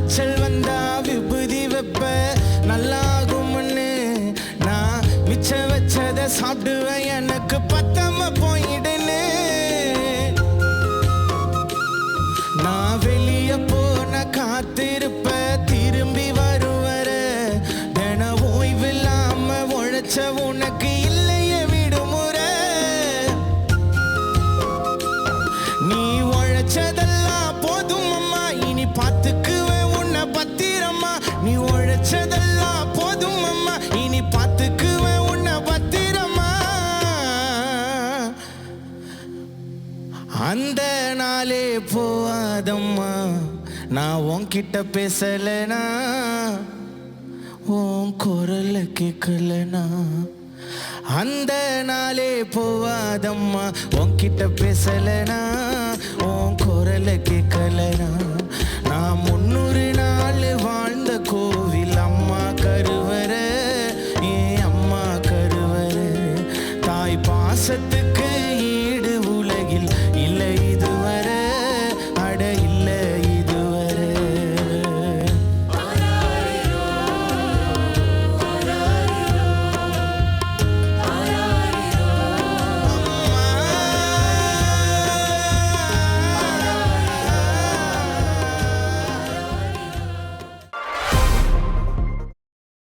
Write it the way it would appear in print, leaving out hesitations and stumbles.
காய்ச்சல் வந்தா விபூதி வெப்ப நல்லாகும்னு நான் மிச்ச வச்சத சாப்பிடுவேன் எனக்கு பத்தாம போயிடுன்னு நான் வெளிய போன காத்திருப்ப திரும்பி வருவர தின ஓய்வில்லாம உழைச்ச உனக்கு இல்லையே விடுமுறை நீ உழைச்சதெல்லாம் போதும் அம்மா இனி பார்த்துக்குவேன் உன்னை பத்திரமா நீ உழைச்சதெல்லாம் போதும் அம்மா இனி பார்த்துக்குவேன் உன்னை பத்திரமா அந்த நாளே போவாதம்மா நான் உன்கிட்ட பேசலனா உன் குரல கேட்கலனா அந்த நாளே போவாதம்மா உன்கிட்ட பேசலனா உன் குரல கேட்கலனா நான் 300 நாள் வாழ்ந்த கோவில் அம்மா கருவற ஏ அம்மா கருவற தாய் பாசத்துக்கு